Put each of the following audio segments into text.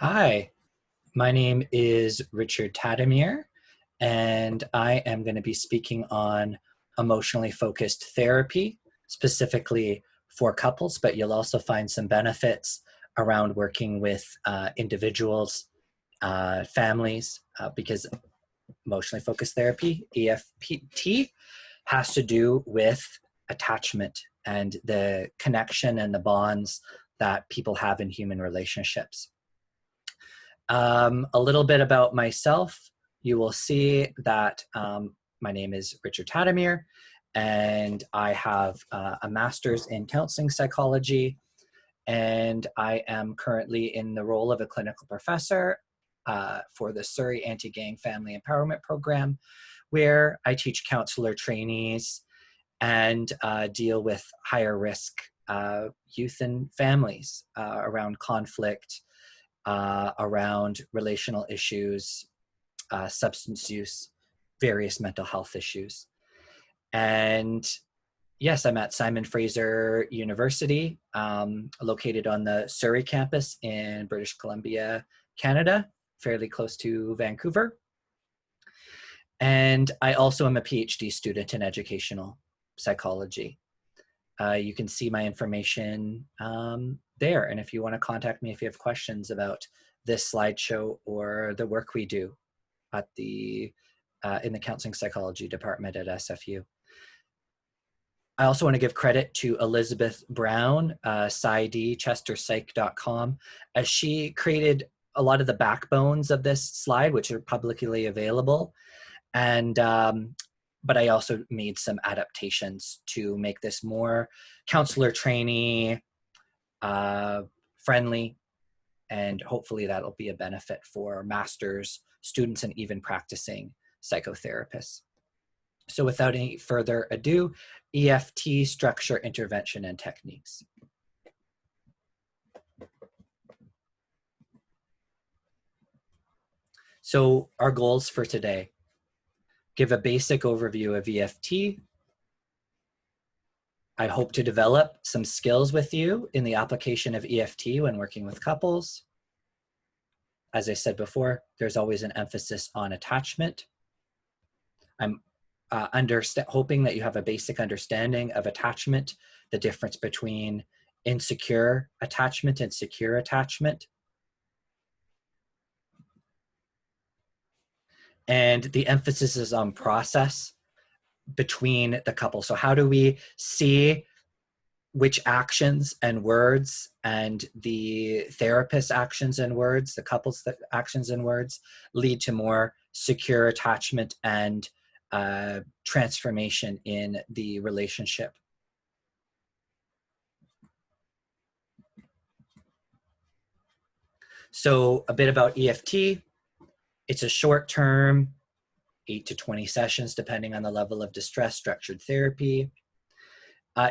Hi, my name is Richard Tatomir, and I am going to be speaking on emotionally focused therapy, specifically for couples, but you'll also find some benefits around working with individuals, families, because emotionally focused therapy, EFT, has to do with attachment and the connection and the bonds that people have in human relationships. A little bit about myself. You will see that my name is Richard Tatomir, and I have a master's in counseling psychology, and I am currently in the role of a clinical professor for the Surrey Anti-Gang Family Empowerment Program, where I teach counselor trainees and deal with higher risk youth and families around conflict, around relational issues, substance use, various mental health issues. And yes, I'm at Simon Fraser University, located on the Surrey campus in British Columbia, Canada, fairly close to Vancouver. And I also am a PhD student in educational psychology. You can see my information there. And if you want to contact me, if you have questions about this slideshow or the work we do at in the counseling psychology department at SFU. I also want to give credit to Elizabeth Brown, chesterpsych.com, as she created a lot of the backbones of this slide, which are publicly available. And but I also made some adaptations to make this more counselor trainee friendly, and hopefully that'll be a benefit for master's students and even practicing psychotherapists. So without any further ado, EFT structure, intervention, and techniques. So our goals for today: give a basic overview of EFT. I hope to develop some skills with you in the application of EFT when working with couples. As I said before, there's always an emphasis on attachment. I'm hoping that you have a basic understanding of attachment, the difference between insecure attachment and secure attachment, and the emphasis is on process between the couple. So how do we see which actions and words, and the therapist's actions and words, the couple's actions and words, lead to more secure attachment and transformation in the relationship. So a bit about EFT. It's a short-term, 8 to 20 sessions, depending on the level of distress, structured therapy.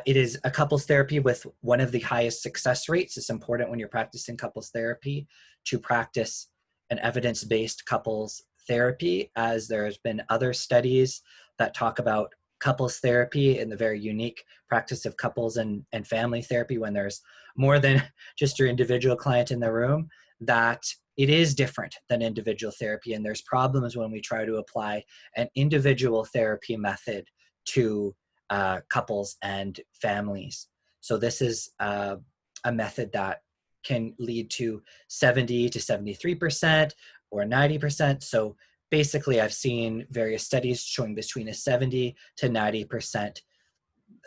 It is a couples therapy with one of the highest success rates. It's important when you're practicing couples therapy to practice an evidence-based couples therapy, as there's been other studies that talk about couples therapy and the very unique practice of couples and family therapy when there's more than just your individual client in the room, that it is different than individual therapy. And there's problems when we try to apply an individual therapy method to couples and families. So this is a method that can lead to 70 to 73% or 90%. So basically I've seen various studies showing between a 70 to 90%,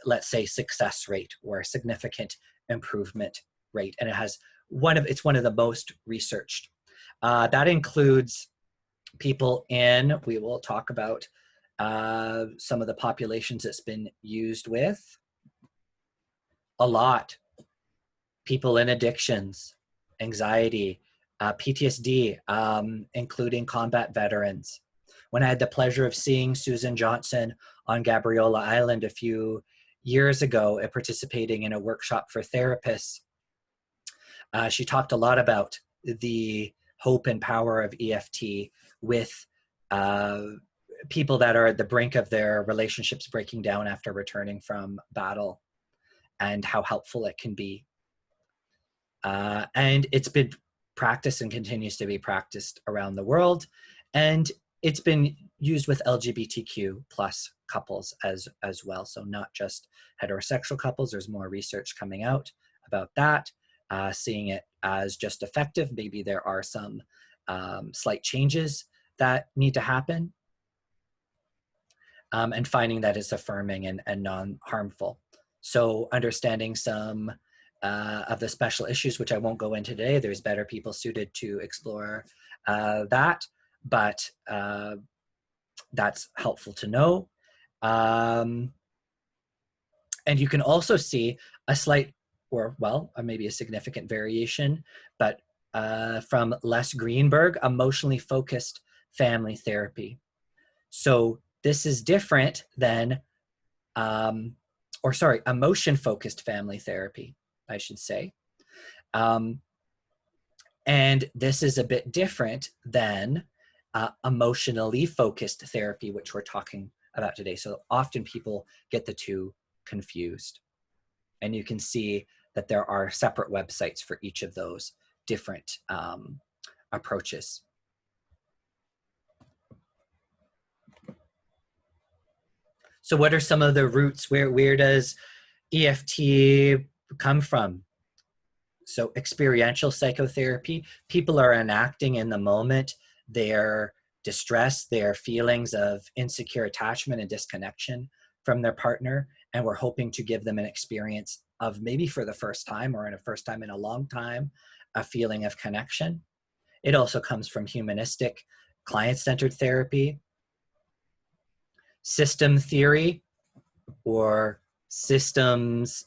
let's say, success rate or significant improvement rate. And it has it's one of the most researched. That includes people we will talk about some of the populations it's been used with a lot. People in addictions, anxiety, PTSD, including combat veterans. When I had the pleasure of seeing Susan Johnson on Gabriola Island a few years ago and participating in a workshop for therapists, she talked a lot about the hope and power of EFT with people that are at the brink of their relationships breaking down after returning from battle, and how helpful it can be. And it's been practiced and continues to be practiced around the world. And it's been used with LGBTQ plus couples as well. So not just heterosexual couples. There's more research coming out about that, seeing it as just effective. Maybe there are some slight changes that need to happen, and finding that it's affirming and non-harmful. So understanding some of the special issues, which I won't go into today. There's better people suited to explore that, but that's helpful to know. And you can also see a slight, or well, maybe a significant variation, but from Les Greenberg, emotionally focused family therapy. So this is different than, emotion-focused family therapy, I should say. And this is a bit different than emotionally focused therapy, which we're talking about today. So often people get the two confused. And you can see that there are separate websites for each of those different approaches. So what are some of the roots? Where does EFT come from? So experiential psychotherapy, people are enacting in the moment their distress, their feelings of insecure attachment and disconnection from their partner, and we're hoping to give them an experience of, maybe for the first time or in a first time in a long time, a feeling of connection. It also comes from humanistic client-centered therapy, system theory, or systems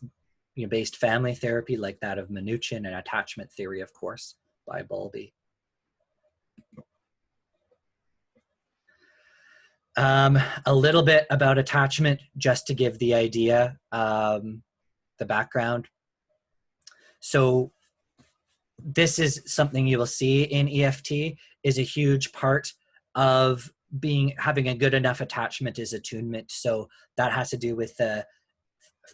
based family therapy like that of Minuchin, and attachment theory, of course, by Bowlby. A little bit about attachment, just to give the idea, the background. So this is something you will see in EFT, is a huge part of having a good enough attachment is attunement. So that has to do with the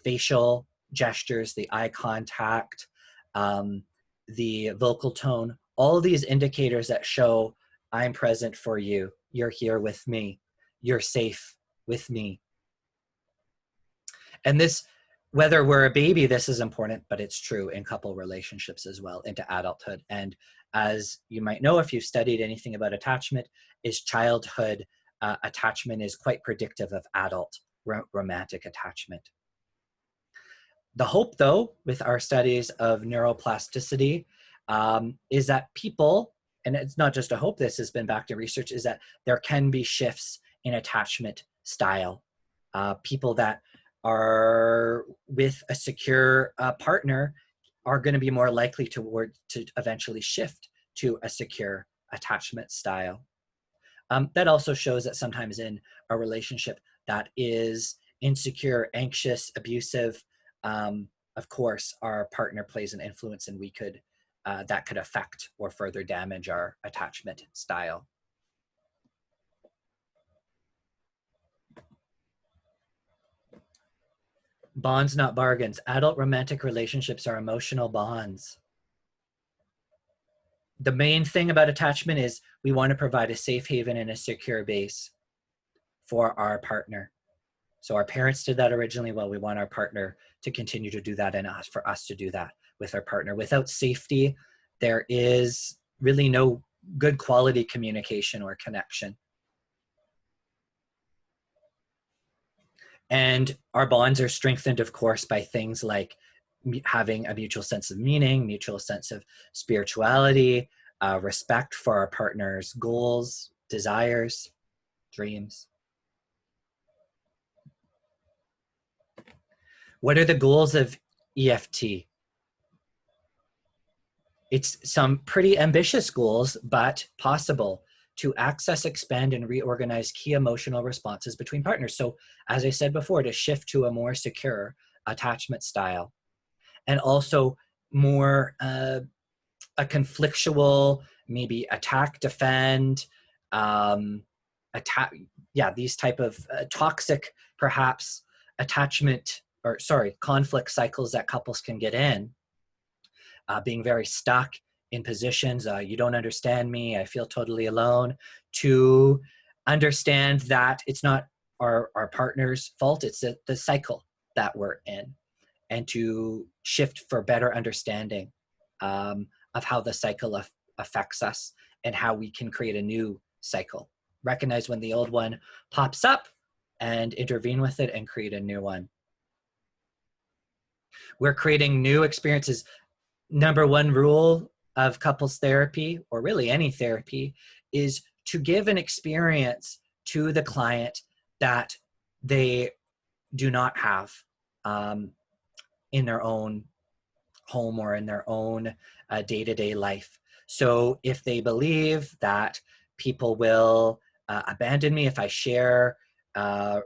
facial gestures, the eye contact, the vocal tone, all these indicators that show I'm present for you, you're here with me, you're safe with me. And this, whether we're a baby, this is important, but it's true in couple relationships as well into adulthood. And as you might know, if you've studied anything about attachment, is childhood attachment is quite predictive of adult romantic attachment. The hope, though, with our studies of neuroplasticity, is that people, and it's not just a hope, this has been backed in research, is that there can be shifts in attachment style. People that are with a secure partner are going to be more likely to eventually shift to a secure attachment style. That also shows that sometimes in a relationship that is insecure, anxious, abusive, of course, our partner plays an influence, and that could affect or further damage our attachment style. Bonds, not bargains. Adult romantic relationships are emotional bonds. The main thing about attachment is we want to provide a safe haven and a secure base for our partner. So our parents did that originally. Well, we want our partner to continue to do that, and for us to do that with our partner. Without safety, there is really no good quality communication or connection. And our bonds are strengthened, of course, by things like having a mutual sense of meaning, mutual sense of spirituality, respect for our partner's goals, desires, dreams. What are the goals of EFT? It's some pretty ambitious goals, but possible: to access, expand, and reorganize key emotional responses between partners. So as I said before, to shift to a more secure attachment style, and also more a conflictual, maybe attack, defend, these type of toxic, perhaps, conflict cycles that couples can get in, being very stuck in positions, you don't understand me, I feel totally alone, to understand that it's not our partner's fault, it's the cycle that we're in, and to shift for better understanding of how the cycle affects us and how we can create a new cycle. Recognize when the old one pops up and intervene with it and create a new one. We're creating new experiences. Number one rule of couples therapy, or really any therapy, is to give an experience to the client that they do not have in their own home or in their own day-to-day life. So if they believe that people will abandon me if I share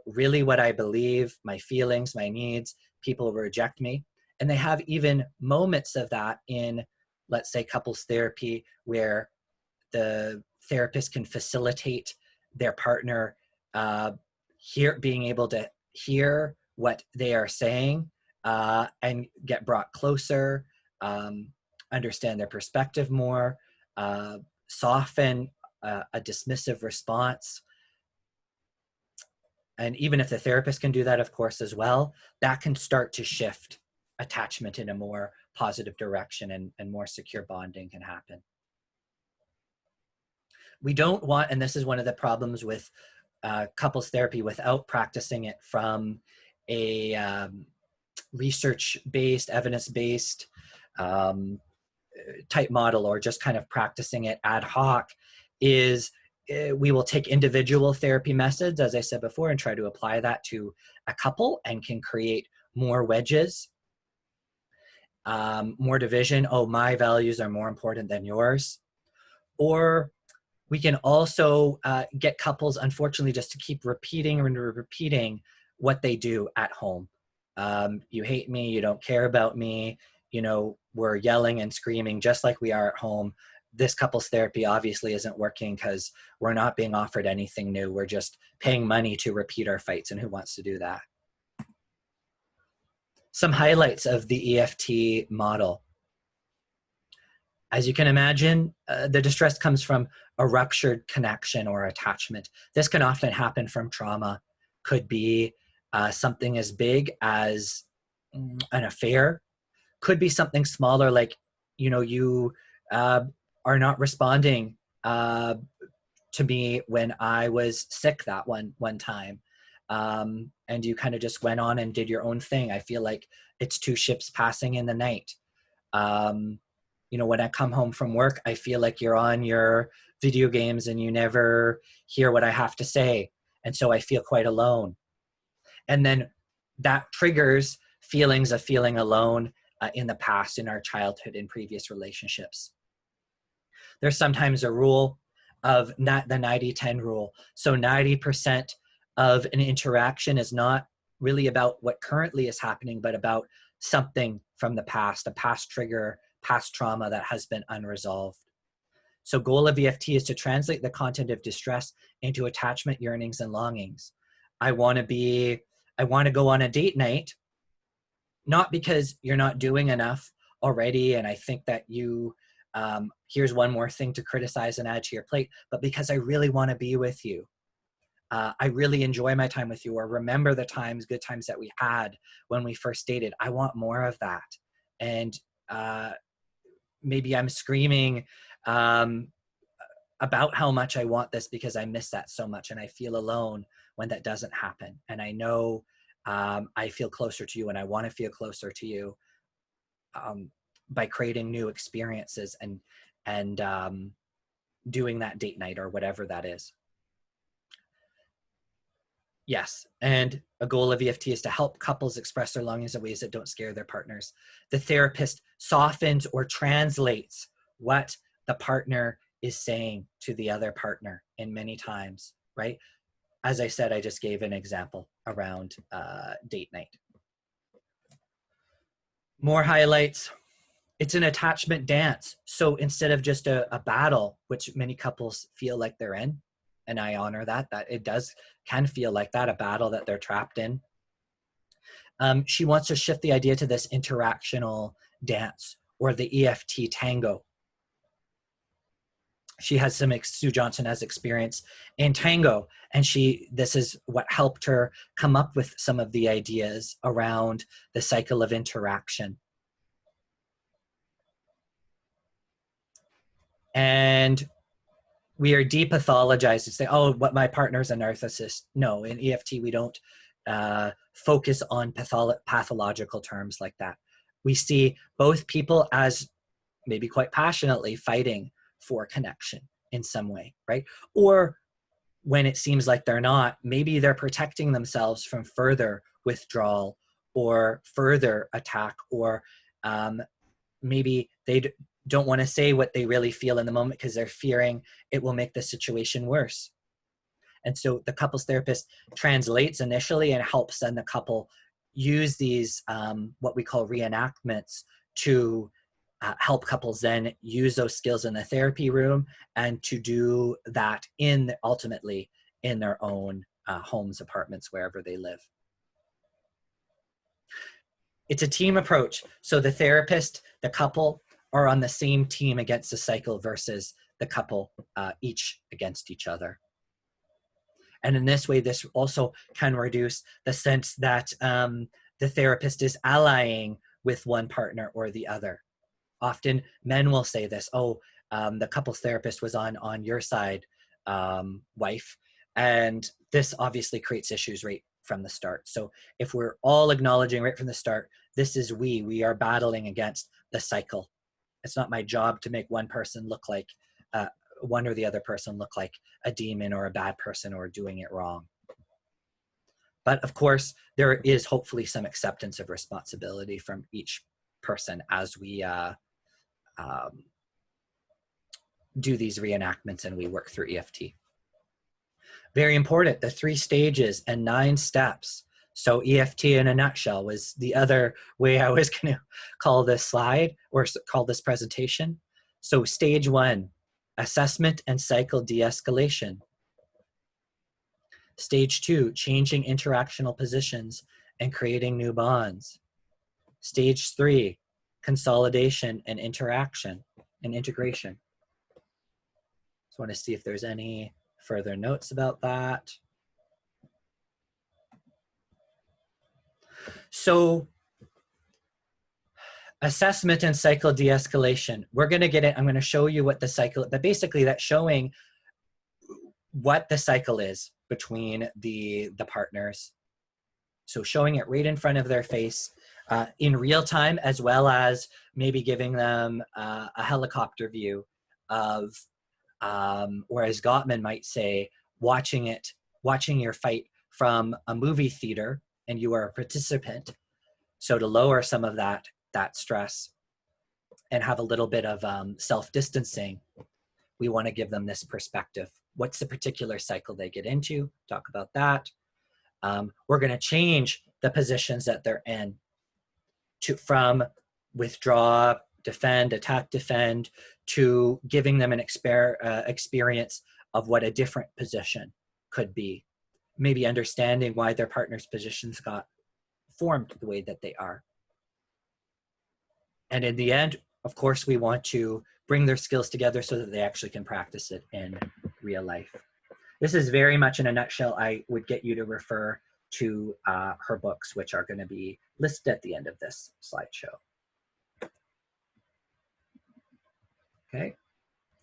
really what I believe, my feelings, my needs, people will reject me. And they have even moments of that in, let's say, couples therapy, where the therapist can facilitate their partner being able to hear what they are saying and get brought closer, understand their perspective more, soften a dismissive response. And even if the therapist can do that, of course, as well, that can start to shift attachment in a more positive direction, and more secure bonding can happen. We don't want, and this is one of the problems with couples therapy without practicing it from a research-based, evidence-based type model, or just kind of practicing it ad hoc, is we will take individual therapy methods, as I said before, and try to apply that to a couple, and can create more wedges, more division. Oh, my values are more important than yours. Or we can also get couples, unfortunately, just to keep repeating and repeating what they do at home. You hate me, you don't care about me, you know, we're yelling and screaming just like we are at home. This couples therapy obviously isn't working because we're not being offered anything new. We're just paying money to repeat our fights, and who wants to do that? Some highlights of the EFT model. As you can imagine, the distress comes from a ruptured connection or attachment. This can often happen from trauma. Could be something as big as an affair. Could be something smaller, like, you know, you are not responding to me when I was sick that one time. And you kind of just went on and did your own thing. I feel like it's two ships passing in the night. You know, when I come home from work, I feel like you're on your video games and you never hear what I have to say. And so I feel quite alone. And then that triggers feelings of feeling alone in the past, in our childhood, in previous relationships. There's sometimes a rule of the 90-10 rule. So 90% of an interaction is not really about what currently is happening, but about something from the past, a past trigger, past trauma that has been unresolved. So goal of EFT is to translate the content of distress into attachment, yearnings, and longings. I want to go on a date night, not because you're not doing enough already, and I think that you, here's one more thing to criticize and add to your plate, but because I really want to be with you. I really enjoy my time with you, or remember the times, good times that we had when we first dated. I want more of that. And maybe I'm screaming about how much I want this because I miss that so much, and I feel alone when that doesn't happen. And I know I feel closer to you, and I want to feel closer to you by creating new experiences and doing that date night or whatever that is. Yes, and a goal of EFT is to help couples express their longings in ways that don't scare their partners. The therapist softens or translates what the partner is saying to the other partner in many times, right? As I said, I just gave an example around date night. More highlights. It's an attachment dance. So instead of just a battle, which many couples feel like they're in, and I honor that it can feel like that, a battle that they're trapped in. She wants to shift the idea to this interactional dance, or the EFT tango. She has some, Sue Johnson has experience in tango, and this is what helped her come up with some of the ideas around the cycle of interaction. And we are de-pathologized and say, oh, what, my partner's a narcissist. No, in EFT, we don't focus on pathological terms like that. We see both people as maybe quite passionately fighting for connection in some way, right? Or when it seems like they're not, maybe they're protecting themselves from further withdrawal or further attack, or maybe they don't want to say what they really feel in the moment because they're fearing it will make the situation worse. And so the couples therapist translates initially and helps then the couple use these, what we call reenactments, to help couples then use those skills in the therapy room and to do that ultimately in their own homes, apartments, wherever they live. It's a team approach. So the therapist, the couple are on the same team against the cycle versus the couple each against each other. And in this way, this also can reduce the sense that the therapist is allying with one partner or the other. Often men will say this, oh, the couples therapist was on your side, wife. And this obviously creates issues right from the start. So if we're all acknowledging right from the start, this is we are battling against the cycle. It's not my job to make one person look like, one or the other person look like a demon or a bad person or doing it wrong. But of course, there is hopefully some acceptance of responsibility from each person as we do these reenactments and we work through EFT. Very important, the 3 stages and 9 steps. So EFT in a nutshell was the other way I was going to call this slide or call this presentation. So stage 1, assessment and cycle de-escalation. Stage 2, changing interactional positions and creating new bonds. Stage 3, consolidation and interaction and integration. Just want to see if there's any further notes about that. So assessment and cycle de-escalation. We're going to get it. I'm going to show you what the cycle, but basically that's showing what the cycle is between the partners. So showing it right in front of their face in real time, as well as maybe giving them a helicopter view of, or as Gottman might say, watching your fight from a movie theater and you are a participant. So to lower some of that stress and have a little bit of self-distancing, we want to give them this perspective. What's the particular cycle they get into? Talk about that. We're going to change the positions that they're in from withdraw, defend, attack, defend, to giving them an experience of what a different position could be. Maybe understanding why their partner's positions got formed the way that they are. And in the end, of course, we want to bring their skills together so that they actually can practice it in real life. This is very much in a nutshell. I would get you to refer to her books, which are going to be listed at the end of this slideshow. Okay,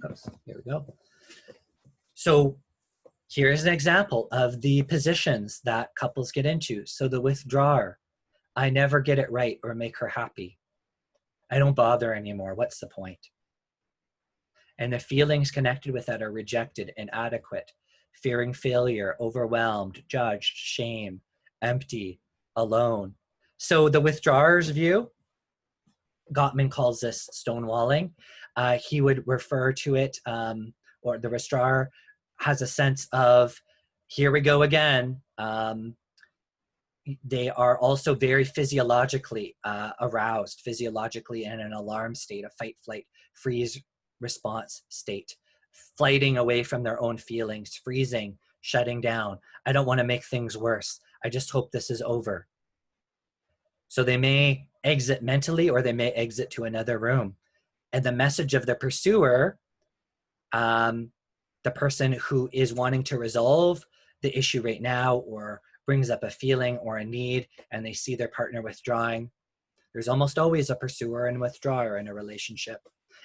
oops, here we go. So here's an example of the positions that couples get into. So the withdrawer, I never get it right or make her happy. I don't bother anymore. What's the point? And the feelings connected with that are rejected, inadequate, fearing failure, overwhelmed, judged, shame, empty, alone. So the withdrawer's view, Gottman calls this stonewalling. He would refer to it, or the withdrawer has a sense of, here we go again. They are also very physiologically aroused, physiologically in an alarm state, a fight, flight, freeze response state, flighting away from their own feelings, freezing, shutting down. I don't want to make things worse. I just hope this is over. So they may exit mentally or they may exit to another room. And the message of the pursuer the person who is wanting to resolve the issue right now or brings up a feeling or a need and they see their partner withdrawing, there's almost always a pursuer and withdrawer in a relationship.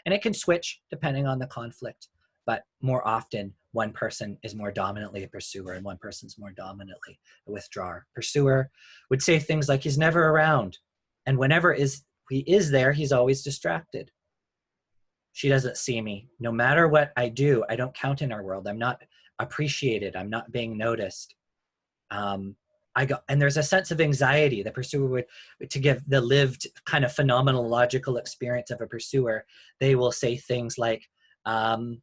And it can switch depending on the conflict, but more often one person is more dominantly a pursuer and one person's more dominantly a withdrawer. Pursuer would say things like, he's never around. And whenever he is there, he's always distracted. She doesn't see me. No matter what I do, I don't count in our world. I'm not appreciated. I'm not being noticed. And there's a sense of anxiety. The pursuer would, to give the lived kind of phenomenological experience of a pursuer, they will say things like, I'm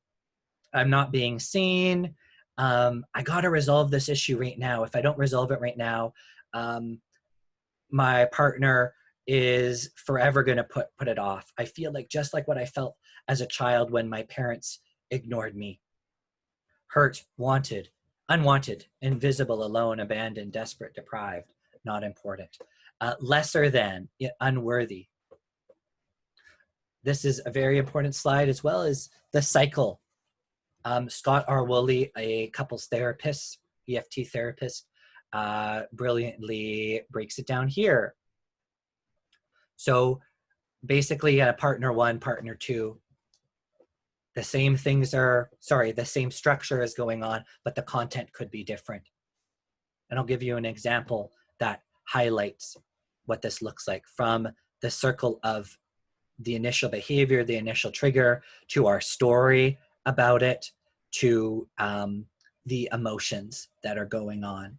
not being seen. I got to resolve this issue right now. If I don't resolve it right now, my partner is forever going to put it off. I feel like just like what I felt as a child when my parents ignored me. Hurt, wanted, unwanted, invisible, alone, abandoned, desperate, deprived, not important. Lesser than, unworthy. This is a very important slide, as well as the cycle. Scott R. Woolley, a couples therapist, EFT therapist, brilliantly breaks it down here. So basically partner one, partner two, the same structure is going on, but the content could be different. And I'll give you an example that highlights what this looks like, from the circle of the initial behavior, the initial trigger, to our story about it, to the emotions that are going on.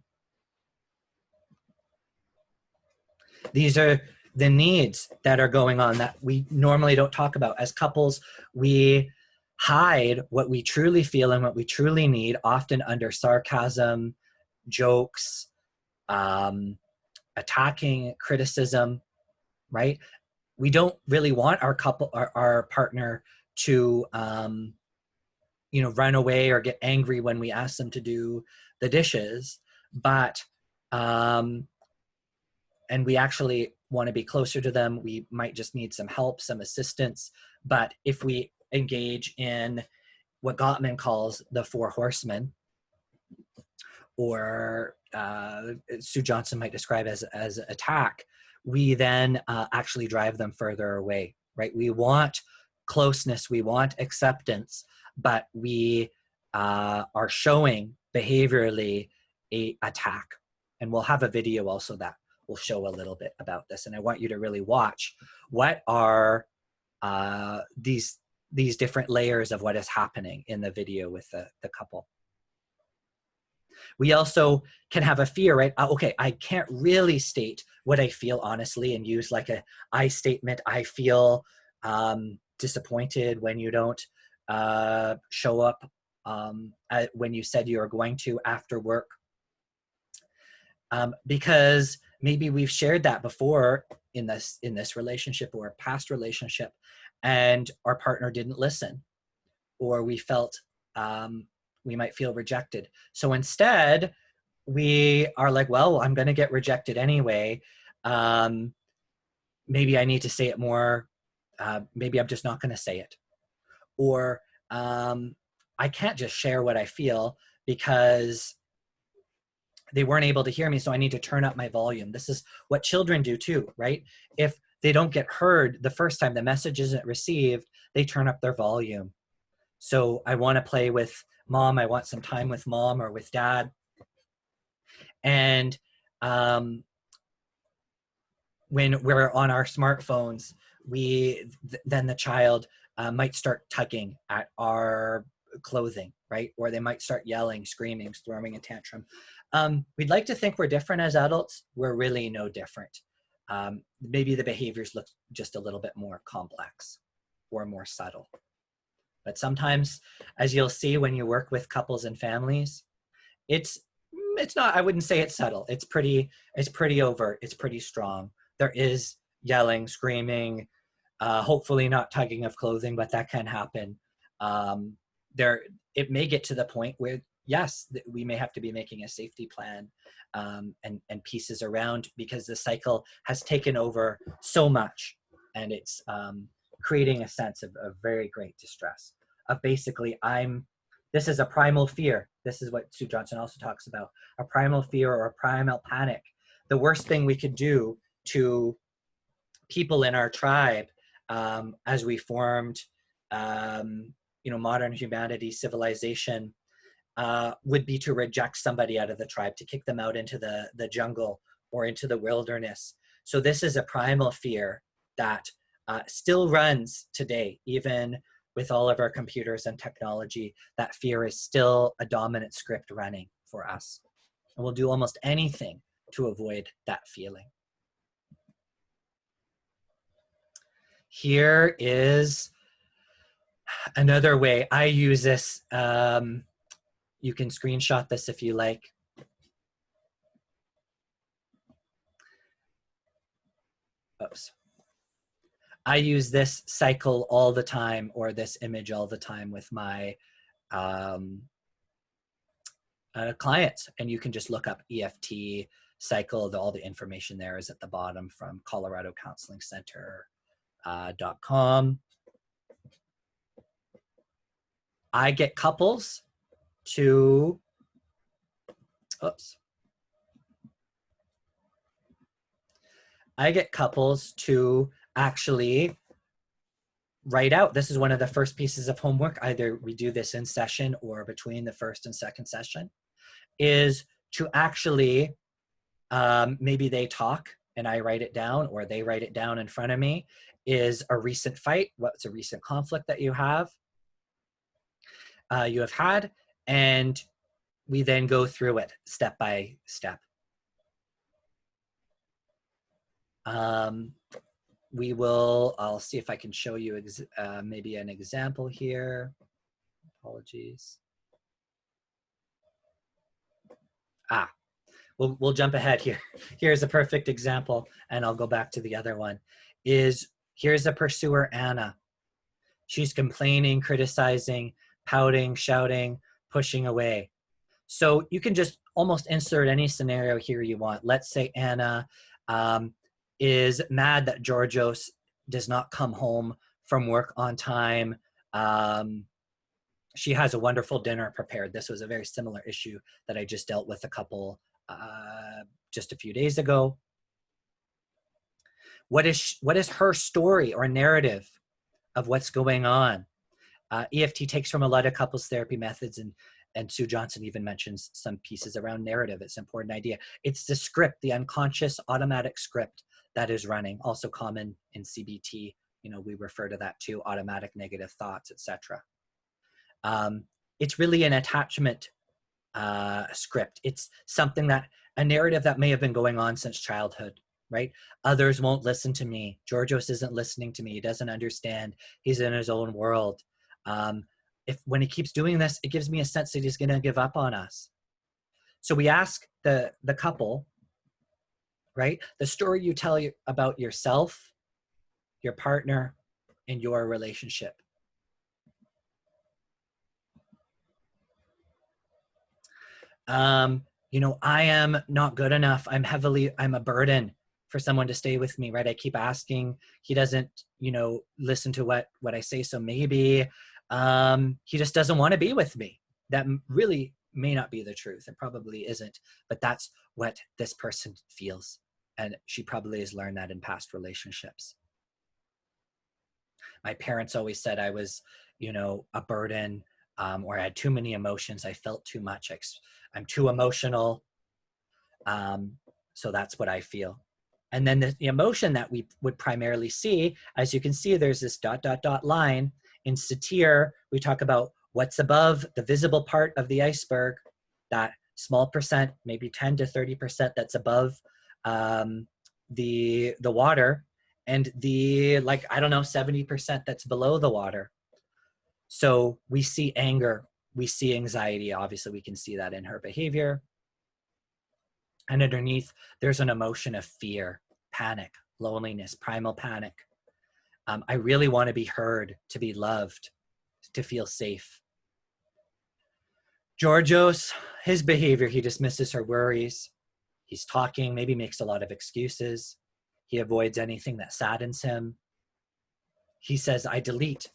These are the needs that are going on that we normally don't talk about. As couples, we hide what we truly feel and what we truly need, often under sarcasm, jokes, attacking, criticism, right? We don't really want our partner to, run away or get angry when we ask them to do the dishes, but, and we actually want to be closer to them. We might just need some help, some assistance. But if we engage in what Gottman calls the four horsemen, or Sue Johnson might describe as attack, we then actually drive them further away, right? We want closeness, we want acceptance, but we are showing behaviorally a attack. And we'll have a video also that will show a little bit about this. And I want you to really watch what are these different layers of what is happening in the video with the couple. We also can have a fear, right? Okay, I can't really state what I feel honestly and use like a I statement. I feel disappointed when you don't show up when you said you were going to after work. Because maybe we've shared that before in this relationship or a past relationship, and our partner didn't listen, or we felt we might feel rejected. So instead, we are like, well, I'm going to get rejected anyway. Maybe I need to say it more. Maybe I'm just not going to say it. Or I can't just share what I feel because they weren't able to hear me, so I need to turn up my volume. This is what children do too, right? If they don't get heard the first time, the message isn't received, they turn up their volume. So I want to play with mom. I want some time with mom or with dad. And when we're on our smartphones, then the child might start tugging at our clothing, right? Or they might start yelling, screaming, throwing a tantrum. We'd like to think we're different as adults. We're really no different. Maybe the behaviors look just a little bit more complex or more subtle. But sometimes, as you'll see when you work with couples and families, it's not, I wouldn't say it's subtle. It's pretty overt. It's pretty strong. There is yelling, screaming, hopefully not tugging of clothing, but that can happen. It may get to the point where, yes, we may have to be making a safety plan and pieces around, because the cycle has taken over so much, and it's creating a sense of very great distress. of basically this is a primal fear. This is what Sue Johnson also talks about, a primal fear or a primal panic. The worst thing we could do to people in our tribe as we formed, modern humanity, civilization, would be to reject somebody out of the tribe, to kick them out into the jungle or into the wilderness. So this is a primal fear that still runs today, even with all of our computers and technology. That fear is still a dominant script running for us. And we'll do almost anything to avoid that feeling. Here is another way I use this. You can screenshot this if you like. Oops. I use this cycle all the time, or this image all the time with my clients. And you can just look up EFT cycle. All the information there is at the bottom from Colorado Counseling Center.com. I get couples to, I get couples to actually write out. This is one of the first pieces of homework. Either we do this in session or between the first and second session, is to actually, maybe they talk and I write it down, or they write it down in front of me, is a recent fight. What's a recent conflict that you have had, and we then go through it step by step. I'll see if I can show you maybe an example here. Apologies. We'll jump ahead here. Here's a perfect example, and I'll go back to the other one. Here's a pursuer, Anna. She's complaining, criticizing, pouting, shouting, pushing away. So you can just almost insert any scenario here you want. Let's say Anna is mad that Georgios does not come home from work on time. She has a wonderful dinner prepared. This was a very similar issue that I just dealt with a couple just a few days ago. What is her story or narrative of what's going on? EFT takes from a lot of couples therapy methods, and Sue Johnson even mentions some pieces around narrative. It's an important idea. It's the script, the unconscious automatic script that is running, also common in CBT. We refer to that too, automatic negative thoughts, etc. It's really an attachment script. It's something a narrative that may have been going on since childhood, right? Others won't listen to me. Georgios isn't listening to me. He doesn't understand. He's in his own world. When he keeps doing this, it gives me a sense that he's going to give up on us. So we ask the couple, right? The story you tell about yourself, your partner, and your relationship. I am not good enough. I'm a burden for someone to stay with me, right? I keep asking, he doesn't, listen to what I say. So maybe he just doesn't want to be with me. That really may not be the truth. It probably isn't, but that's what this person feels. And she probably has learned that in past relationships. My parents always said I was, a burden, or I had too many emotions. I felt too much. I'm too emotional. So that's what I feel. And then the emotion that we would primarily see, as you can see, there's this ... line. In Satir, we talk about what's above the visible part of the iceberg, that small percent, maybe 10 to 30% that's above the water, and the 70% that's below the water. So we see anger, we see anxiety. Obviously, we can see that in her behavior. And underneath, there's an emotion of fear, panic, loneliness, primal panic. I really want to be heard, to be loved, to feel safe. Georgios, his behavior, he dismisses her worries. He's talking, maybe makes a lot of excuses. He avoids anything that saddens him. He says, I delete.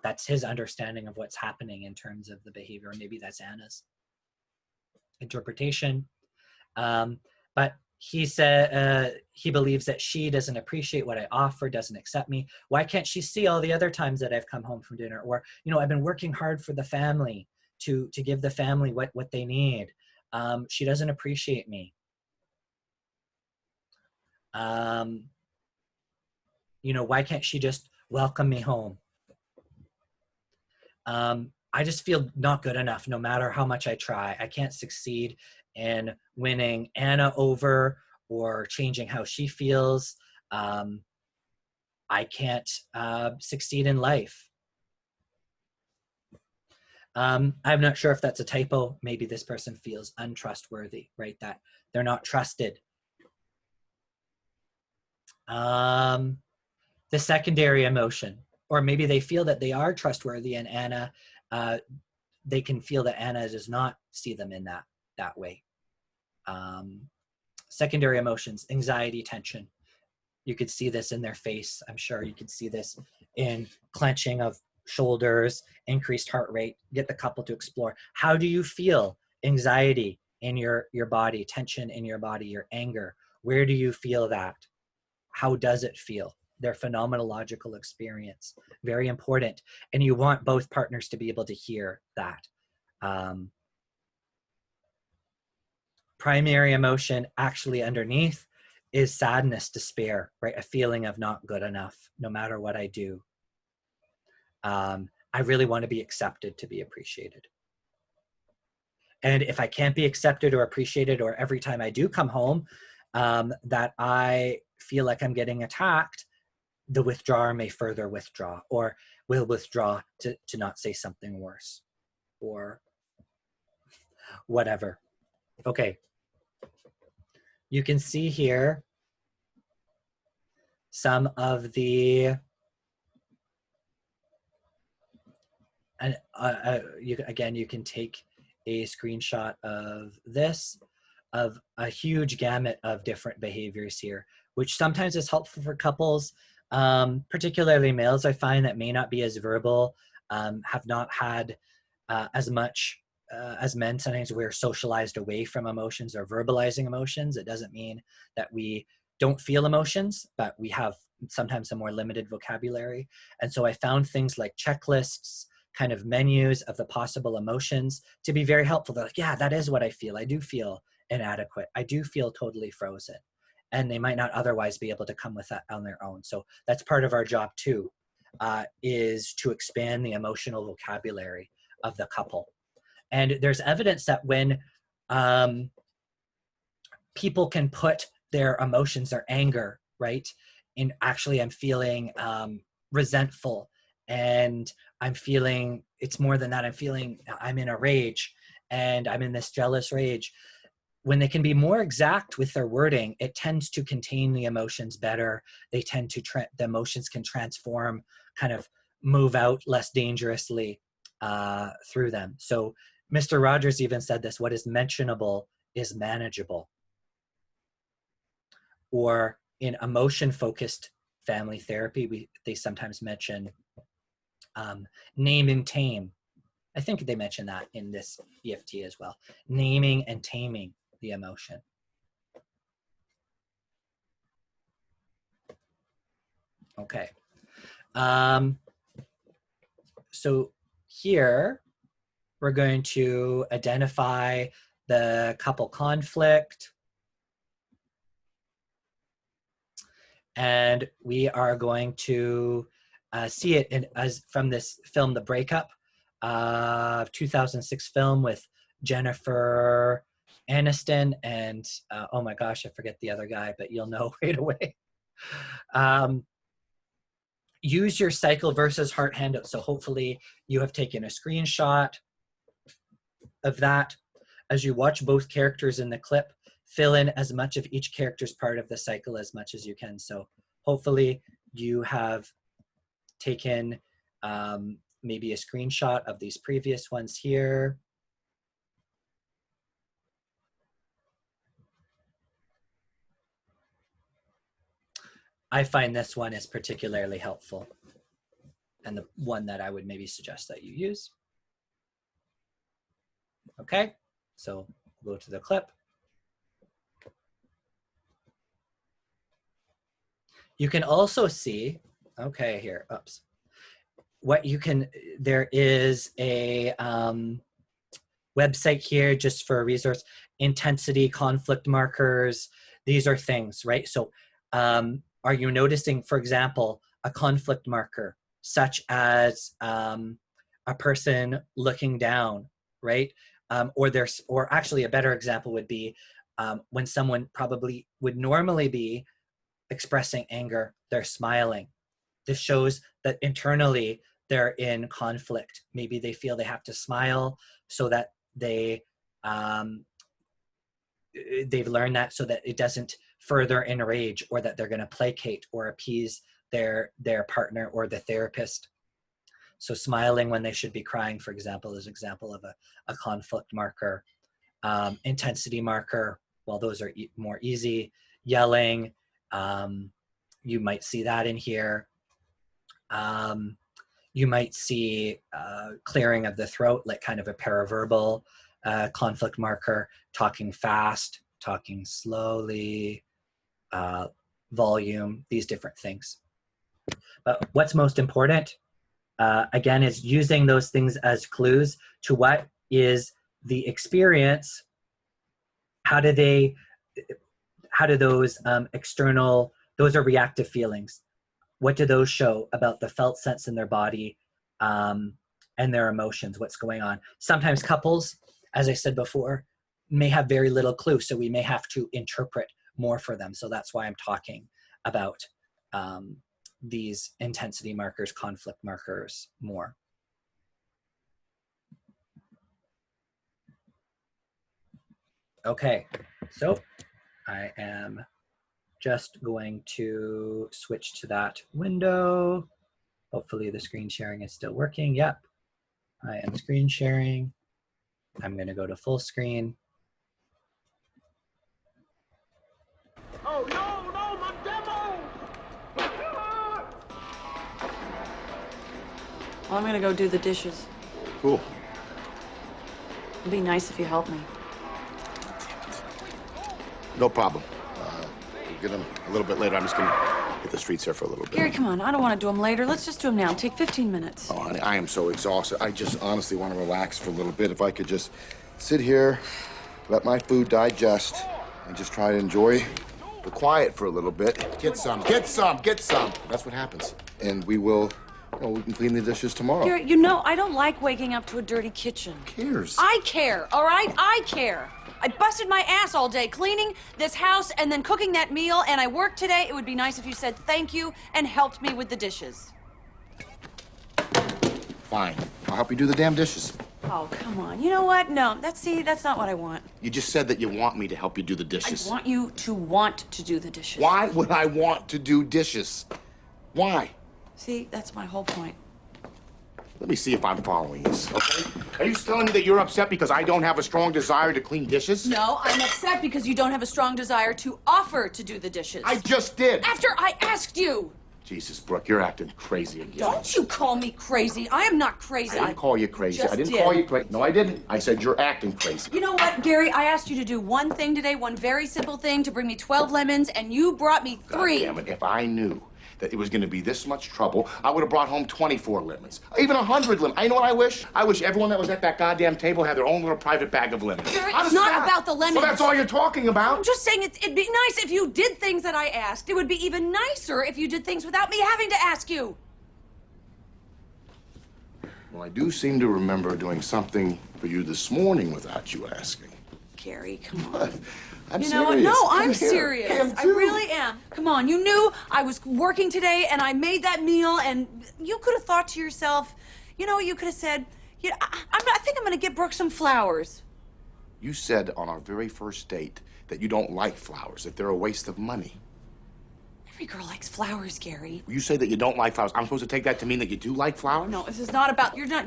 That's his understanding of what's happening in terms of the behavior. Maybe that's Anna's interpretation. But he said he believes that she doesn't appreciate what I offer, doesn't accept me. Why can't she see all the other times that I've come home from dinner? Or, you know, I've been working hard for the family to give the family what they need. She doesn't appreciate me. You know, why can't she just welcome me home? I just feel not good enough no matter how much I try. I can't succeed in winning Anna over or changing how she feels. I can't succeed in life. I'm not sure if that's a typo. Maybe this person feels untrustworthy, right? That they're not trusted. The secondary emotion, or maybe they feel that they are trustworthy and Anna, they can feel that Anna does not see them in that way. Secondary emotions, anxiety, tension. You could see this in their face. I'm sure you could see this in clenching of shoulders, increased heart rate. Get the couple to explore. How do you feel anxiety in your body, tension in your body, your anger? Where do you feel that? How does it feel? Their phenomenological experience. Very important. And you want both partners to be able to hear that. Primary emotion actually underneath is sadness, despair, right? A feeling of not good enough, no matter what I do. I really want to be accepted, to be appreciated. And if I can't be accepted or appreciated, or every time I do come home, that I feel like I'm getting attacked, the withdrawer may further withdraw, or will withdraw to not say something worse, or whatever. Okay. You can see here some of the, and again, you can take a screenshot of this, of a huge gamut of different behaviors here, which sometimes is helpful for couples, particularly males. I find that may not be as verbal, have not had as much as men. Sometimes we're socialized away from emotions or verbalizing emotions. It doesn't mean that we don't feel emotions, but we have sometimes a more limited vocabulary. And so I found things like checklists, kind of menus of the possible emotions to be very helpful. They're like, yeah, that is what I feel. I do feel inadequate. I do feel totally frozen. And they might not otherwise be able to come with that on their own. So that's part of our job too, is to expand the emotional vocabulary of the couple. And there's evidence that when people can put their emotions, their anger, right, in actually I'm feeling resentful, and I'm feeling, it's more than that, I'm in a rage, and I'm in this jealous rage. When they can be more exact with their wording, it tends to contain the emotions better. They tend to, the emotions can transform, kind of move out less dangerously through them. So Mr. Rogers even said this, what is mentionable is manageable. Or in emotion-focused family therapy, they sometimes mention name and tame. I think they mention that in this EFT as well. Naming and taming the emotion. Okay. So here we're going to identify the couple conflict. And we are going to see it as from this film, The Breakup, 2006 film with Jennifer Aniston and oh my gosh, I forget the other guy, but you'll know right away. Use your cycle versus heart handout. So hopefully you have taken a screenshot of that. As you watch both characters in the clip, fill in as much of each character's part of the cycle as much as you can. So hopefully you have taken maybe a screenshot of these previous ones here. I find this one is particularly helpful. and the one that I would maybe suggest that you use. Okay, so go to the clip. You can also see, okay, here, oops. What you can, there is a website here just for a resource, intensity, conflict markers. These are things, right? So are you noticing, for example, a conflict marker, such as a person looking down, right? Or actually a better example would be when someone probably would normally be expressing anger, they're smiling. This shows that internally they're in conflict. Maybe they feel they have to smile so that they've learned that so that it doesn't further enrage, or that they're going to placate or appease their partner or the therapist. So smiling when they should be crying, for example, is an example of a conflict marker. Intensity marker, well, those are more easy. Yelling, you might see that in here. You might see clearing of the throat, like kind of a paraverbal conflict marker, talking fast, talking slowly, volume, these different things. But what's most important, again, is using those things as clues to what is the experience. How do those external, those are reactive feelings. What do those show about the felt sense in their body and their emotions, what's going on? Sometimes couples, as I said before, may have very little clue, so we may have to interpret more for them. So that's why I'm talking about these intensity markers, conflict markers more. Okay, so I am just going to switch to that window. Hopefully the screen sharing is still working. Yep, I am screen sharing. I'm going to go to full screen. Oh, no, my demo! Well, I'm gonna go do the dishes. Cool. It'd be nice if you helped me. No problem. We'll get them a little bit later. I'm just gonna hit the streets here for a little bit. Gary, come on. I don't want to do them later. Let's just do them now. Take 15 minutes. Oh, honey, I am so exhausted. I just honestly want to relax for a little bit. If I could just sit here, let my food digest, and just try to enjoy the quiet for a little bit. Get some, get some, get some. That's what happens. And we will, well, we can clean the dishes tomorrow. Gary, you know, I don't like waking up to a dirty kitchen. Who cares? I care, all right? I care. I busted my ass all day cleaning this house and then cooking that meal, and I worked today. It would be nice if you said thank you and helped me with the dishes. Fine. I'll help you do the damn dishes. Oh, come on. You know what? No, that's not what I want. You just said that you want me to help you do the dishes. I want you to want to do the dishes. Why would I want to do dishes? Why? See, that's my whole point. Let me see if I'm following this, okay? Are you telling me that you're upset because I don't have a strong desire to clean dishes? No, I'm upset because you don't have a strong desire to offer to do the dishes. I just did. After I asked you. Jesus, Brooke, you're acting crazy again. Don't you call me crazy. I am not crazy. I didn't call you crazy. Just I didn't did. call you crazy. No, I didn't. I said you're acting crazy. You know what, Gary? I asked you to do one thing today, one very simple thing, to bring me 12 lemons, and you brought me 3. God damn it. If I knew that it was going to be this much trouble, I would have brought home 24 lemons. Even 100 lemons. You know what I wish? I wish everyone that was at that goddamn table had their own little private bag of lemons. Gary, it's not about the lemons. Well, that's all you're talking about. I'm just saying it'd be nice if you did things that I asked. It would be even nicer if you did things without me having to ask you. Well, I do seem to remember doing something for you this morning without you asking. Gary, come on. I'm you serious. know what? No, Come I'm here. serious. I really am. Come on, you knew I was working today and I made that meal, and you could have thought to yourself, you know, you could have said, I think I'm going to get Brooke some flowers. You said on our very first date that you don't like flowers, that they're a waste of money. Every girl likes flowers, Gary. You say that you don't like flowers. I'm supposed to take that to mean that you do like flowers? No, this is not about, you're not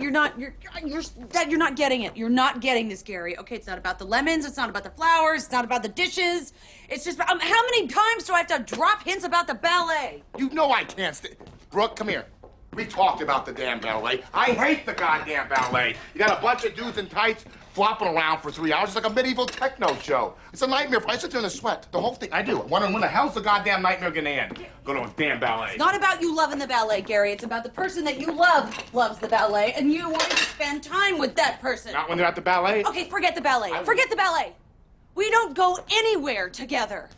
getting it. You're not getting this, Gary. Okay, it's not about the lemons, it's not about the flowers, it's not about the dishes. It's just about, how many times do I have to drop hints about the ballet? You know I can't Brooke, come here. We talked about the damn ballet. I hate the goddamn ballet. You got a bunch of dudes in tights flopping around for 3 hours. It's like a medieval techno show. It's a nightmare. I sit there in a sweat. The whole thing. I do. Wondering when the hell's the goddamn nightmare gonna end? Go to a damn ballet. It's not about you loving the ballet, Gary. It's about the person that you love loves the ballet, and you wanting to spend time with that person. Not when they're at the ballet? Okay, forget the ballet. Forget the ballet. We don't go anywhere together.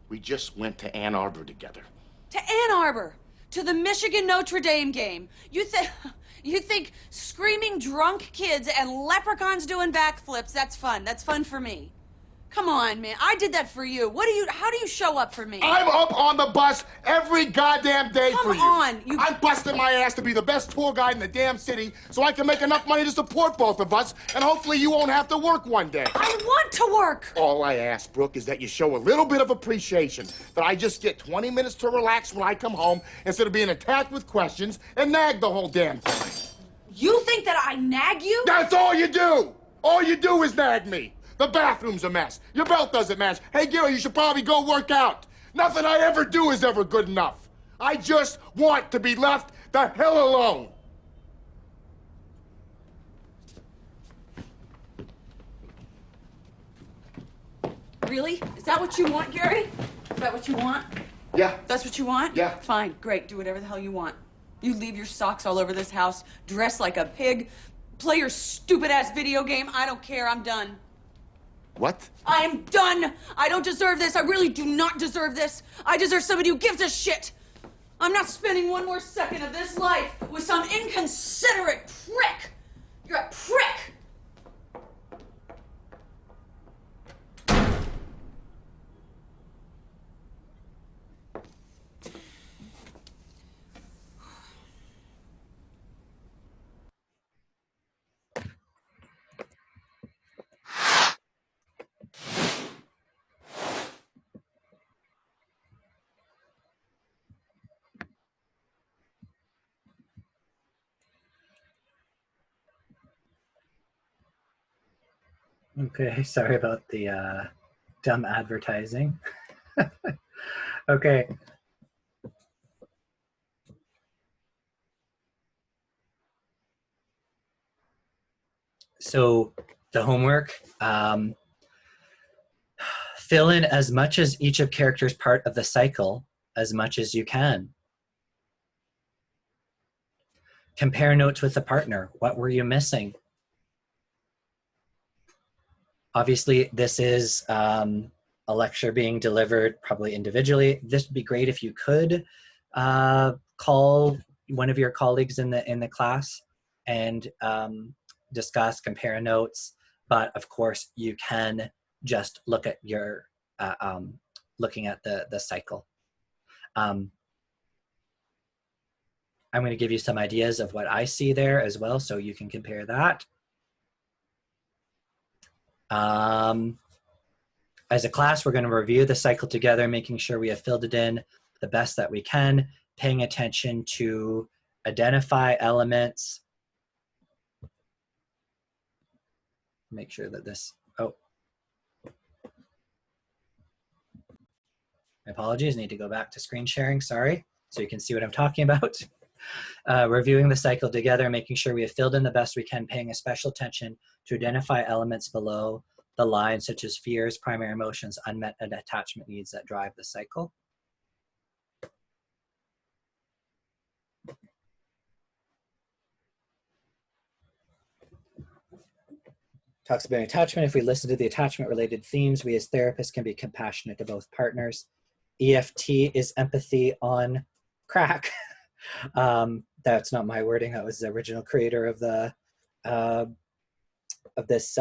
We just went to Ann Arbor together. To Ann Arbor. To the Michigan Notre Dame game. You think screaming drunk kids and leprechauns doing backflips, that's fun. That's fun for me. Come on, man. I did that for you. How do you show up for me? I'm up on the bus every goddamn day for you. Come on. I'm busting my ass to be the best tour guide in the damn city so I can make enough money to support both of us, and hopefully you won't have to work one day. I want to work. All I ask, Brooke, is that you show a little bit of appreciation, that I just get 20 minutes to relax when I come home instead of being attacked with questions and nag the whole damn time. You think that I nag you? That's all you do! All you do is nag me. The bathroom's a mess. Your belt doesn't match. Hey, Gary, you should probably go work out. Nothing I ever do is ever good enough. I just want to be left the hell alone. Really? Is that what you want, Gary? Is that what you want? Yeah. That's what you want? Yeah. Fine, great. Do whatever the hell you want. You leave your socks all over this house, dress like a pig, play your stupid-ass video game. I don't care. I'm done. What? I'm done. I don't deserve this. I really do not deserve this. I deserve somebody who gives a shit. I'm not spending one more second of this life with some inconsiderate prick. You're a prick. Okay, sorry about the dumb advertising. Okay. So the homework, fill in as much as each of character's part of the cycle as much as you can. Compare notes with the partner. What were you missing? Obviously, this is a lecture being delivered probably individually. This would be great if you could call one of your colleagues in the class and discuss, compare notes. But of course, you can just look at your looking at the cycle. I'm going to give you some ideas of what I see there as well, so you can compare that. As a class, we're going to review the cycle together, making sure we have filled it in the best that we can, paying attention to identify elements. Make sure that this, oh. My apologies, need to go back to screen sharing, sorry, so you can see what I'm talking about. Reviewing the cycle together, making sure we have filled in the best we can, paying a special attention to identify elements below the line, such as fears, primary emotions, unmet and attachment needs that drive the cycle. Talks about attachment. If we listen to the attachment-related themes, we as therapists can be compassionate to both partners. EFT is empathy on crack. That's not my wording. That was the original creator of the of this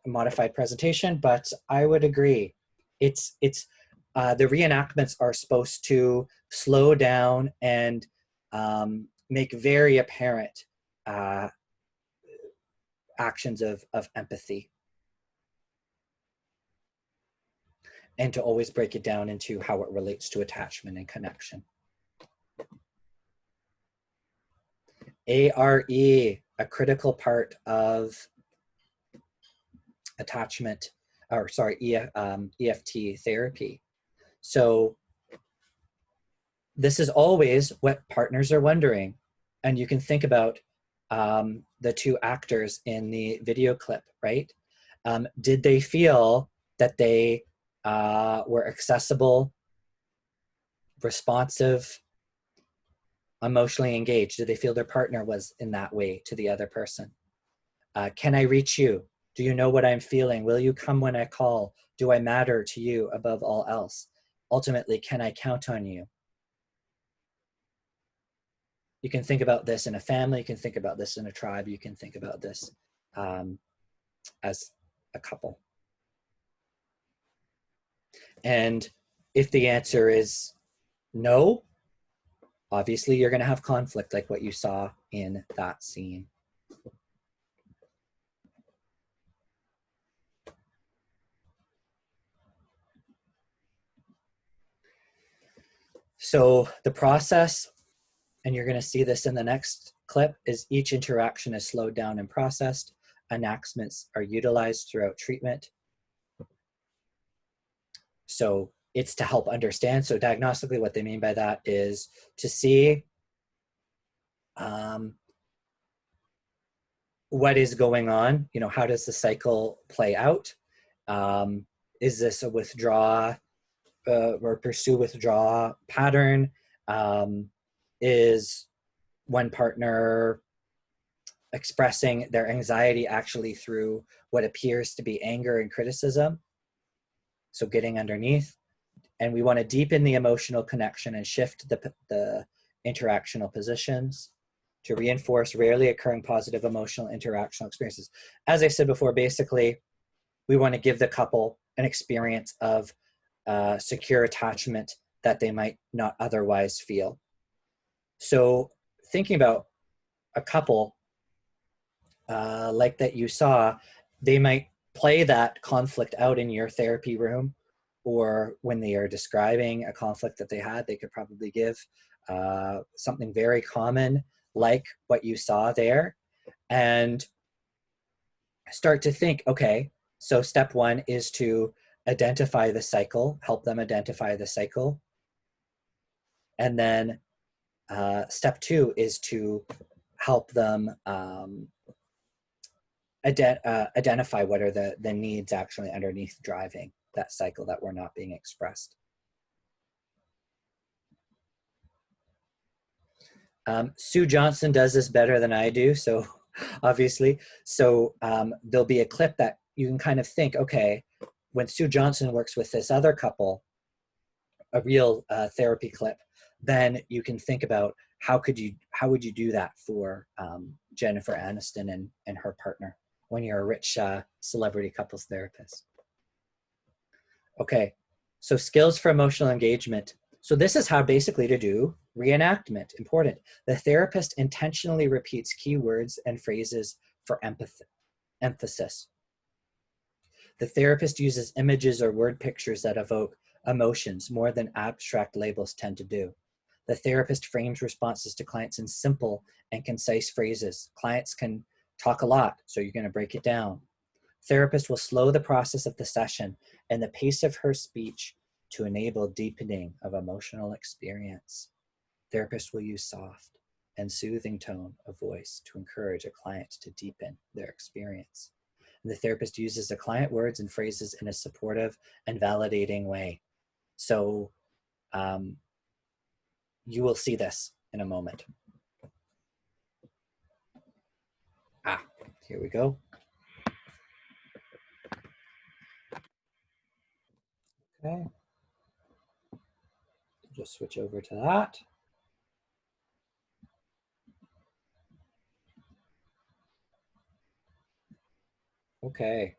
modified presentation, but I would agree. The reenactments are supposed to slow down and make very apparent actions of empathy, and to always break it down into how it relates to attachment and connection. ARE, a critical part of attachment, or sorry, EFT therapy. So this is always what partners are wondering. And you can think about the two actors in the video clip, right? Did they feel that they were accessible, responsive, emotionally engaged? Did they feel their partner was in that way to the other person? Can I reach you? Do you know what I'm feeling? Will you come when I call? Do I matter to you above all else? Ultimately, can I count on you? You can think about this in a family. You can think about this in a tribe. You can think about this as a couple. And if the answer is no, obviously you're going to have conflict like what you saw in that scene. So the process, and you're going to see this in the next clip, is each interaction is slowed down and processed. Enactments are utilized throughout treatment. So it's to help understand. So diagnostically, what they mean by that is to see what is going on. You know, how does the cycle play out? Is this a withdraw or pursue withdraw pattern? Is one partner expressing their anxiety actually through what appears to be anger and criticism? So getting underneath. And we want to deepen the emotional connection and shift the interactional positions to reinforce rarely occurring positive emotional interactional experiences. As I said before, basically, we want to give the couple an experience of secure attachment that they might not otherwise feel. So thinking about a couple like that you saw, they might play that conflict out in your therapy room, or when they are describing a conflict that they had, they could probably give something very common like what you saw there, and start to think, okay, so step one is to identify the cycle, help them identify the cycle. And then step two is to help them identify what are the needs actually underneath driving that cycle that were not being expressed. Sue Johnson does this better than I do, so obviously. So there'll be a clip that you can kind of think, okay, when Sue Johnson works with this other couple, a real therapy clip, then you can think about how would you do that for Jennifer Aniston and her partner when you're a rich celebrity couples therapist. Okay, so skills for emotional engagement. So this is how basically to do reenactment. Important. The therapist intentionally repeats key words and phrases for emphasis. The therapist uses images or word pictures that evoke emotions more than abstract labels tend to do. The therapist frames responses to clients in simple and concise phrases. Clients can talk a lot, so you're going to break it down. Therapist will slow the process of the session and the pace of her speech to enable deepening of emotional experience. Therapist will use soft and soothing tone of voice to encourage a client to deepen their experience. And the therapist uses the client words and phrases in a supportive and validating way. So you will see this in a moment. Here we go. Okay. Just switch over to that. Okay.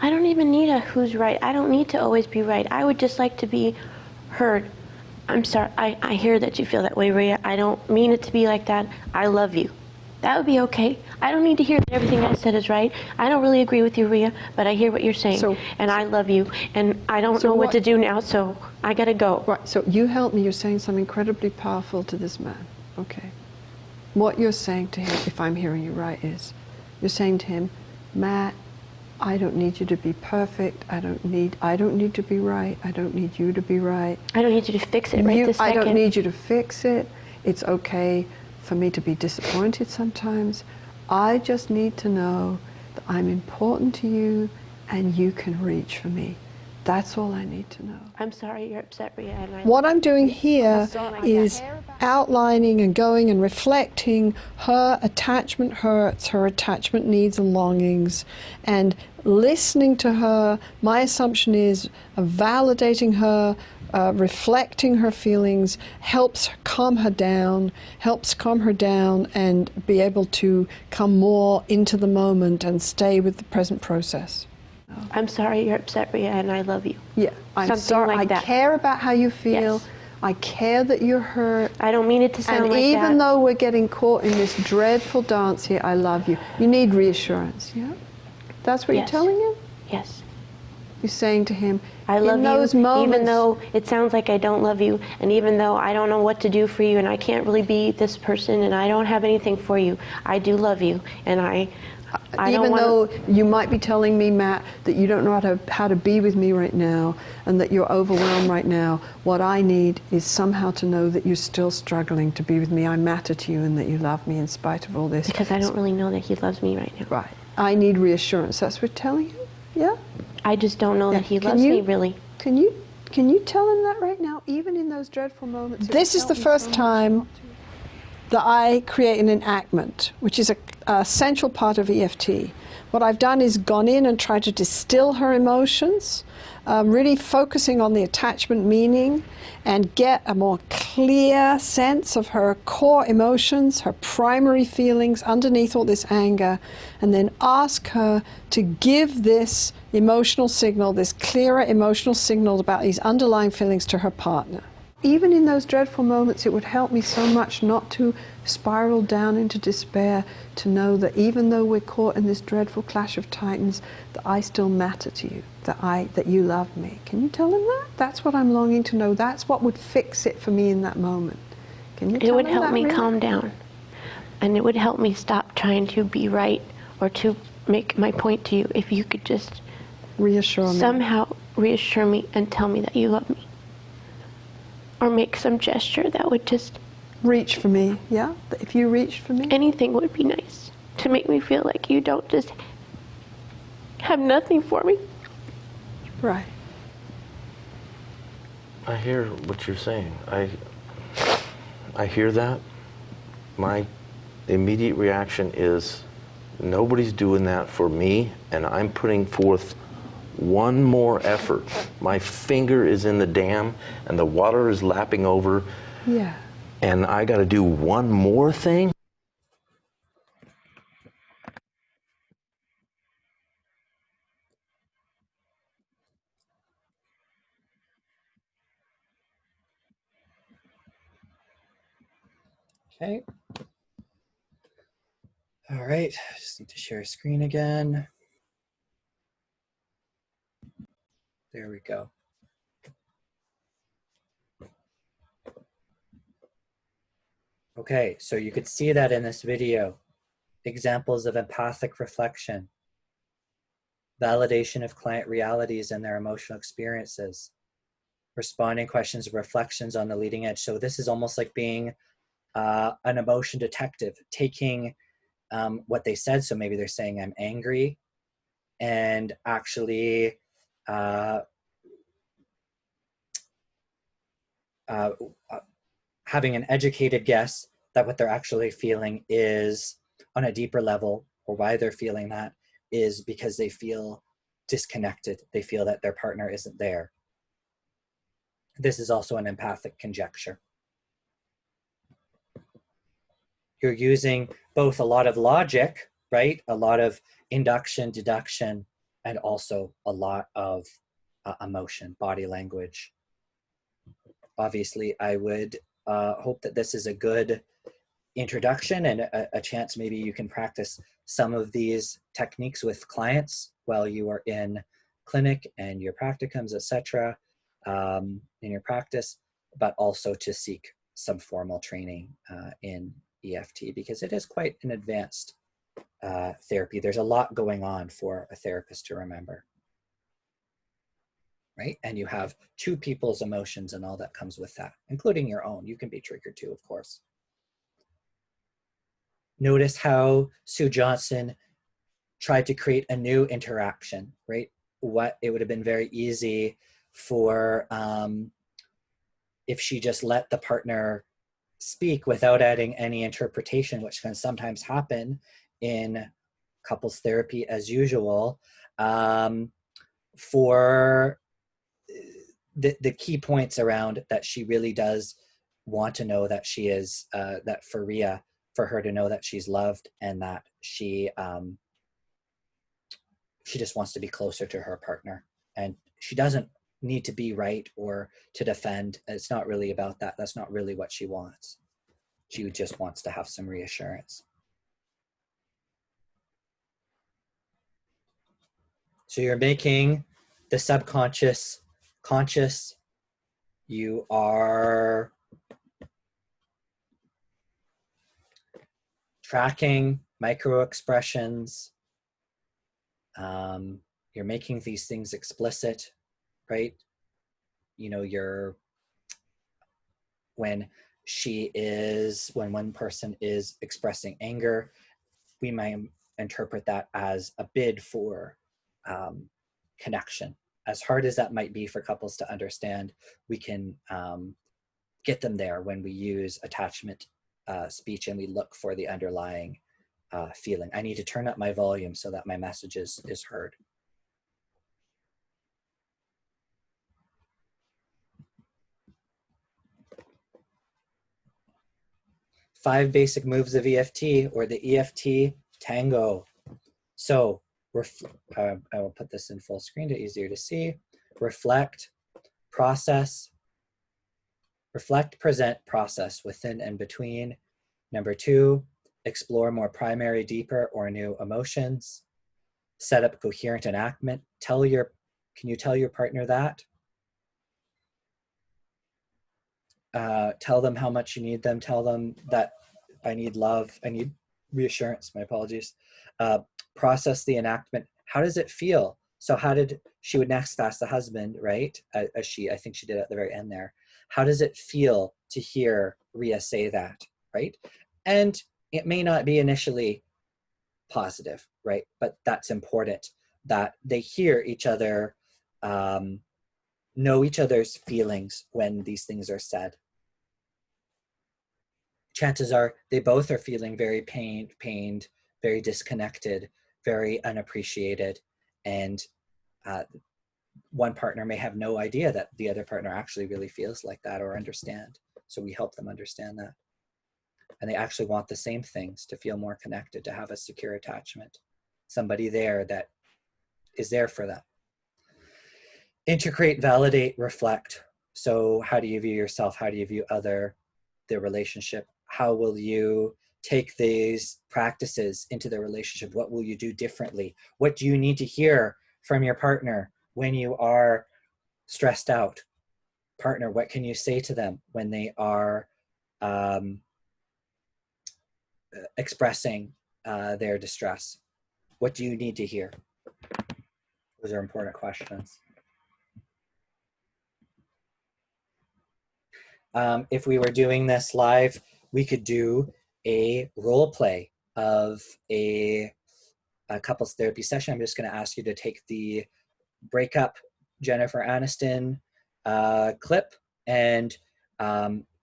I don't even need a who's right. I don't need to always be right. I would just like to be heard. I'm sorry, I hear that you feel that way, Rhea. I don't mean it to be like that. I love you. That would be okay. I don't need to hear that everything I said is right. I don't really agree with you, Rhea, but I hear what you're saying. And I love you. And I don't know what to do now, so I gotta go. Right, so you help me. You're saying something incredibly powerful to this man. Okay. What you're saying to him, if I'm hearing you right, is You're saying to him, Matt, I don't need you to be perfect. I don't need to be right. I don't need you to be right. I don't need you to fix it right this second. I don't need you to fix it. It's okay for me to be disappointed sometimes. I just need to know that I'm important to you and you can reach for me. That's all I need to know. I'm sorry you're upset, Rhea. And What I'm doing here is outlining and going and reflecting her attachment hurts, her attachment needs and longings, and listening to her. My assumption is validating her, reflecting her feelings, helps calm her down and be able to come more into the moment and stay with the present process. I'm sorry you're upset, Rhea, and I love you. Yeah, I'm Something sorry. like that. I care about how you feel. Yes. I care that you're hurt. I don't mean it to sound And like that. even though we're getting caught in this dreadful dance here, I love you. You need reassurance, yeah? That's what you're telling him? Yes. You're saying to him, I love in those you, moments, even though it sounds like I don't love you, and even though I don't know what to do for you, and I can't really be this person, and I don't have anything for you, I do love you, and I even though you might be telling me, Matt, that you don't know how to be with me right now and that you're overwhelmed right now, what I need is somehow to know that you're still struggling to be with me. I matter to you and that you love me in spite of all this. Because I don't really know that he loves me right now. Right. I need reassurance. That's what you're telling him? Yeah? I just don't know that he loves me, really. Can you tell him that right now, even in those dreadful moments? This is the first time that I create an enactment, which is a central part of EFT. What I've done is gone in and tried to distill her emotions, really focusing on the attachment meaning and get a more clear sense of her core emotions, her primary feelings underneath all this anger, and then ask her to give this emotional signal, this clearer emotional signal about these underlying feelings to her partner. Even in those dreadful moments, it would help me so much not to spiral down into despair, to know that even though we're caught in this dreadful clash of titans, that I still matter to you, that you love me. Can you tell him that? That's what I'm longing to know. That's what would fix it for me in that moment. Can you tell him that? It would help me really? calm down, and it would help me stop trying to be right or to make my point to you if you could just reassure me. Somehow reassure me and tell me that you love me. Or make some gesture that would just... Reach for me, yeah? If you reach for me? Anything would be nice to make me feel like you don't just have nothing for me. Right. I hear what you're saying. I hear that. My immediate reaction is nobody's doing that for me, and I'm putting forth one more effort. My finger is in the dam and the water is lapping over. Yeah. And I got to do one more thing. Okay. All right, just need to share screen again. There we go. Okay, so you could see that in this video. Examples of empathic reflection, validation of client realities and their emotional experiences, responding questions, reflections on the leading edge. So this is almost like being an emotion detective, taking what they said. So maybe they're saying I'm angry, and actually having an educated guess that what they're actually feeling is on a deeper level, or why they're feeling that is because they feel disconnected. They feel that their partner isn't there. This is also an empathic conjecture. You're using both a lot of logic, right? A lot of induction, deduction, and also a lot of emotion, body language. Obviously, I would hope that this is a good introduction and a chance maybe you can practice some of these techniques with clients while you are in clinic and your practicums, etc., in your practice, but also to seek some formal training in EFT, because it is quite an advanced therapy. There's a lot going on for a therapist to remember, right? And you have two people's emotions and all that comes with that, including your own. You can be triggered too, of course. Notice how Sue Johnson tried to create a new interaction, right? What it would have been very easy for if she just let the partner speak without adding any interpretation, which can sometimes happen in couples therapy as usual, for the key points around that she really does want to know that she is, that for Rhea, for her to know that she's loved and that she just wants to be closer to her partner. And she doesn't need to be right or to defend. It's not really about that. That's not really what she wants. She just wants to have some reassurance. So you're making the subconscious conscious. You are tracking micro expressions. You're making these things explicit, right? You know, when one person is expressing anger, we might interpret that as a bid for connection. As hard as that might be for couples to understand, we can get them there when we use attachment speech and we look for the underlying feeling. I need to turn up my volume so that my message is heard. Five basic moves of EFT, or the EFT tango. So I will put this in full screen to easier to see. Reflect, process, reflect, present, process, within and between. Number 2, explore more primary, deeper, or new emotions. Set up coherent enactment. Can you tell your partner that? Tell them how much you need them. Tell them that I need love, I need reassurance, my apologies. Process the enactment. How does it feel? So she would next ask the husband, right? I think she did at the very end there. How does it feel to hear Rhea say that, right? And it may not be initially positive, right? But that's important that they hear each other, know each other's feelings when these things are said. Chances are they both are feeling very pained, very disconnected, very unappreciated, and one partner may have no idea that the other partner actually really feels like that or understand. So we help them understand that. And they actually want the same things, to feel more connected, to have a secure attachment, somebody there that is there for them. Integrate, validate, reflect. So how do you view yourself? How do you view the relationship? How will you take these practices into the relationship? What will you do differently? What do you need to hear from your partner when you are stressed out? Partner, what can you say to them when they are expressing their distress? What do you need to hear? Those are important questions. If we were doing this live, we could do a role play of a couples therapy session. I'm just going to ask you to take the breakup Jennifer Aniston clip and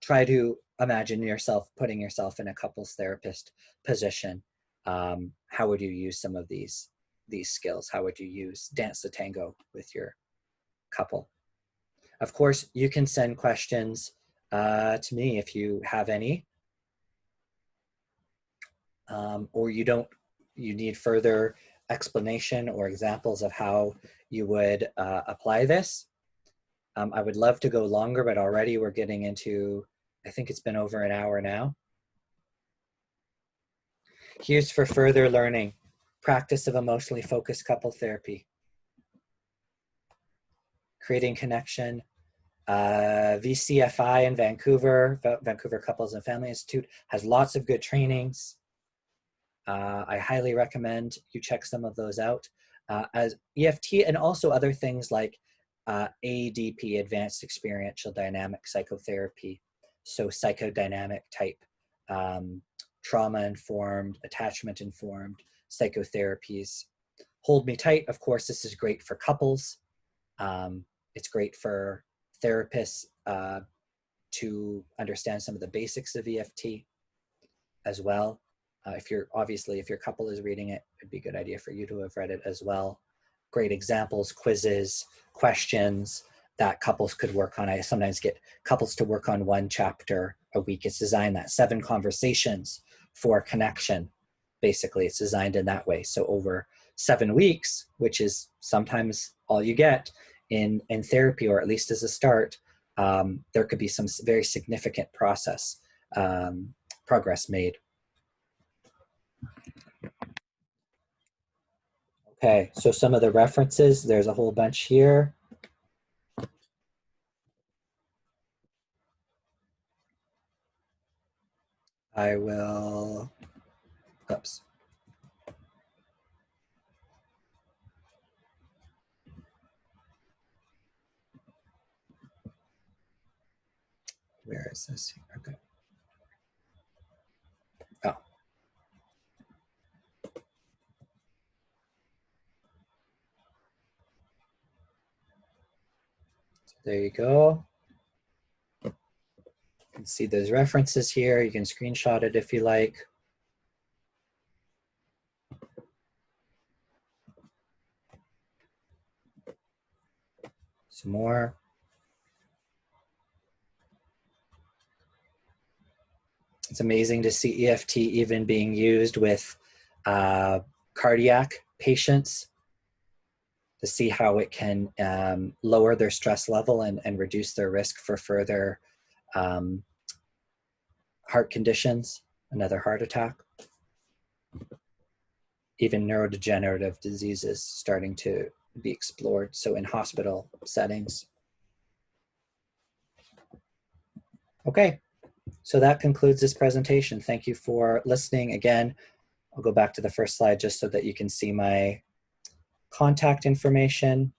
try to imagine yourself putting yourself in a couples therapist position. How would you use some of these skills? How would you dance the tango with your couple? Of course, you can send questions to me if you have any, or you need further explanation or examples of how you would apply this. I would love to go longer, but already we're getting into, I think it's been over an hour now. Here's for further learning: practice of emotionally focused couple therapy, creating connection. VCFI in Vancouver, Vancouver Couples and Family Institute, has lots of good trainings. I highly recommend you check some of those out. As EFT and also other things like ADP, Advanced Experiential Dynamic Psychotherapy, so psychodynamic type, trauma-informed, attachment-informed psychotherapies. Hold Me Tight, of course, this is great for couples. It's great for therapists to understand some of the basics of EFT as well. If your couple is reading it, it'd be a good idea for you to have read it as well. Great examples, quizzes, questions that couples could work on. I sometimes get couples to work on 1 chapter a week. It's designed that 7 conversations for connection. Basically, it's designed in that way. So over 7 weeks, which is sometimes all you get in therapy, or at least as a start, there could be some very significant progress made. Okay, so some of the references, there's a whole bunch here. I will, oops. Where is this? Okay. Oh. So there you go. You can see those references here. You can screenshot it if you like. Some more. It's amazing to see EFT even being used with cardiac patients, to see how it can lower their stress level and reduce their risk for further heart conditions, another heart attack. Even neurodegenerative diseases starting to be explored, so in hospital settings. Okay, so that concludes this presentation. Thank you for listening. Again, I'll go back to the first slide just so that you can see my contact information.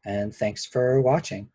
And thanks for watching.